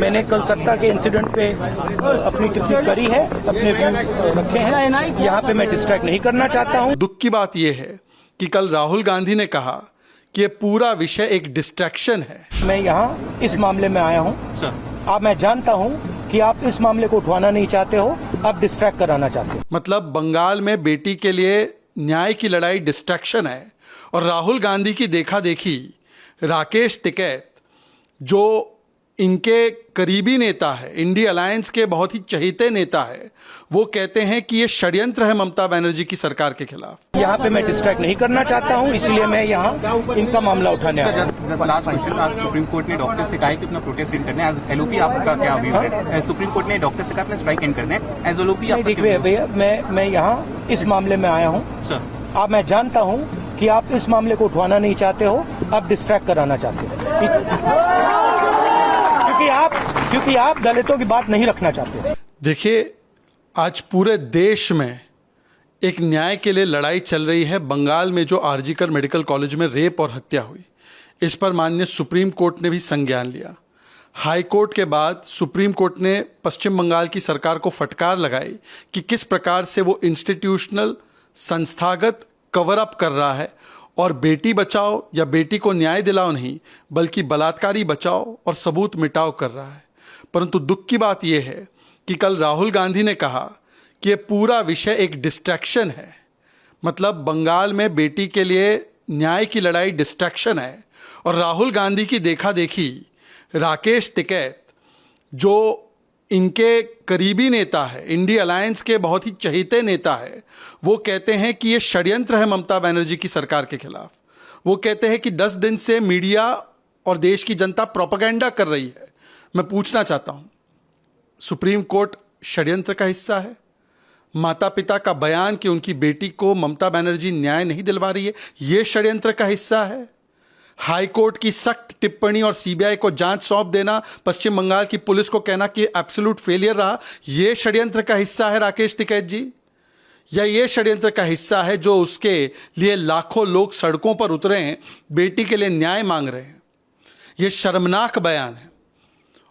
मैंने कलकत्ता के इंसिडेंट पे अपनी टिप्पणी करी है, अपने व्यू रखे हैं। यहाँ पे मैं डिस्ट्रैक्ट नहीं करना चाहता हूँ। दुख की बात यह है कि कल राहुल गांधी ने कहा कि ये पूरा विषय एक डिस्ट्रैक्शन है। मैं यहाँ इस मामले में आया हूँ। अब मैं जानता हूँ कि आप इस मामले को उठवाना नहीं चाहते हो, आप डिस्ट्रैक्ट कराना चाहते हो। मतलब बंगाल में बेटी के लिए न्याय की लड़ाई डिस्ट्रैक्शन है और राहुल गांधी की देखा देखी राकेश टिकैत जो इनके करीबी नेता है, इंडिया अलायंस के बहुत ही चहेते नेता है, वो कहते हैं कि ये षड्यंत्र है ममता बनर्जी की सरकार के खिलाफ। यहाँ पे मैं डिस्ट्रैक्ट नहीं करना चाहता हूँ, इसलिए मैं यहाँ इनका मामला उठाने आया हूँ। लास्ट क्वेश्चन, आज सुप्रीम कोर्ट ने डॉक्टर से कहा है कि अपना प्रोटेस्ट एंड करना है। एज एलओपी आपका क्या व्यू है? सुप्रीम कोर्ट ने डॉक्टर से कहा अपना स्ट्राइक एंड करना है। एज एलओपी आप देखिए भैया, मैं यहाँ इस मामले में आया हूँ। अब मैं जानता हूँ कि आप इस मामले को उठवाना नहीं चाहते हो, आप डिस्ट्रैक्ट कराना चाहते हो, क्योंकि आप दलितों की बात नहीं रखना चाहते। देखिए, आज पूरे देश में एक न्याय के लिए लड़ाई चल रही है। बंगाल में जो आरजीकर मेडिकल कॉलेज में रेप और हत्या हुई, इस पर माननीय सुप्रीम कोर्ट ने भी संज्ञान लिया। हाई कोर्ट के बाद सुप्रीम कोर्ट ने पश्चिम बंगाल की सरकार को फटकार लगाई कि किस प्रकार से वो इंस्टीट्यूशनल संस्थागत कवर अप कर रहा है और बेटी बचाओ या बेटी को न्याय दिलाओ नहीं, बल्कि बलात्कारी बचाओ और सबूत मिटाओ कर रहा है। परंतु दुख की बात यह है कि कल राहुल गांधी ने कहा कि ये पूरा विषय एक डिस्ट्रैक्शन है। मतलब बंगाल में बेटी के लिए न्याय की लड़ाई डिस्ट्रैक्शन है और राहुल गांधी की देखा देखी राकेश टिकैत जो इनके करीबी नेता है, इंडिया अलायंस के बहुत ही चहेते नेता है, वो कहते हैं कि ये षड्यंत्र है ममता बनर्जी की सरकार के खिलाफ। वो कहते हैं कि 10 दिन से मीडिया और देश की जनता प्रोपेगेंडा कर रही है। मैं पूछना चाहता हूँ, सुप्रीम कोर्ट षड्यंत्र का हिस्सा है? माता पिता का बयान कि उनकी बेटी को ममता बनर्जी न्याय नहीं दिलवा रही है, ये षड्यंत्र का हिस्सा है? हाई कोर्ट की सख्त टिप्पणी और सीबीआई को जांच सौंप देना, पश्चिम बंगाल की पुलिस को कहना कि एब्सोल्यूट फेलियर रहा, यह षड्यंत्र का हिस्सा है राकेश टिकैत जी? या ये षड्यंत्र का हिस्सा है जो उसके लिए लाखों लोग सड़कों पर उतरे हैं, बेटी के लिए न्याय मांग रहे हैं? यह शर्मनाक बयान है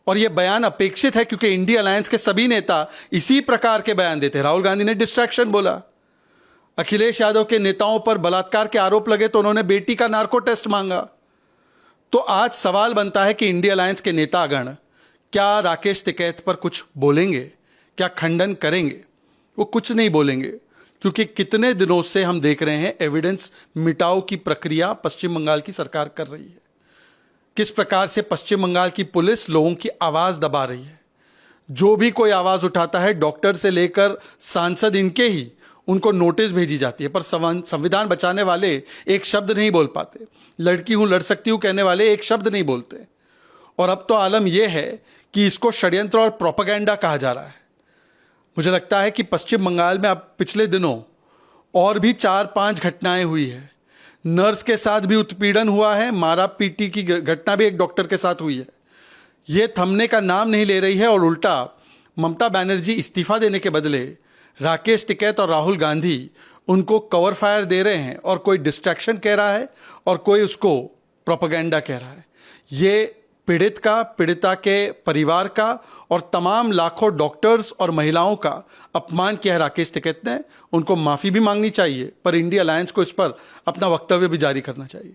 और यह बयान अपेक्षित है क्योंकि इंडिया अलायंस के सभी नेता इसी प्रकार के बयान देते हैं। राहुल गांधी ने डिस्ट्रैक्शन बोला, अखिलेश यादव के नेताओं पर बलात्कार के आरोप लगे तो उन्होंने बेटी का नार्को टेस्ट मांगा। तो आज सवाल बनता है कि इंडिया अलायंस के नेतागण क्या राकेश टिकैत पर कुछ बोलेंगे, क्या खंडन करेंगे? वो कुछ नहीं बोलेंगे क्योंकि कितने दिनों से हम देख रहे हैं एविडेंस मिटाओ की प्रक्रिया पश्चिम बंगाल की सरकार कर रही है। किस प्रकार से पश्चिम बंगाल की पुलिस लोगों की आवाज दबा रही है। जो भी कोई आवाज उठाता है, डॉक्टर से लेकर सांसद इनके ही, उनको नोटिस भेजी जाती है, पर संविधान बचाने वाले एक शब्द नहीं बोल पाते। लड़की हूं, लड़ सकती हूं कहने वाले एक शब्द नहीं बोलते। और अब तो आलम यह है कि इसको षड्यंत्र और प्रोपेगेंडा कहा जा रहा है। मुझे लगता है कि पश्चिम बंगाल में अब पिछले दिनों और भी 4-5 घटनाएं हुई है। नर्स के साथ भी उत्पीड़न हुआ है, मारा पीटी की घटना भी एक डॉक्टर के साथ हुई है। ये थमने का नाम नहीं ले रही है और उल्टा ममता बनर्जी इस्तीफा देने के बदले राकेश टिकैत और राहुल गांधी उनको कवर फायर दे रहे हैं और कोई डिस्ट्रैक्शन कह रहा है और कोई उसको प्रोपेगेंडा कह रहा है। ये पीड़ित का, पीड़िता के परिवार का और तमाम लाखों डॉक्टर्स और महिलाओं का अपमान किया है राकेश टिकैत ने। उनको माफ़ी भी मांगनी चाहिए, पर इंडिया अलायंस को इस पर अपना वक्तव्य भी जारी करना चाहिए।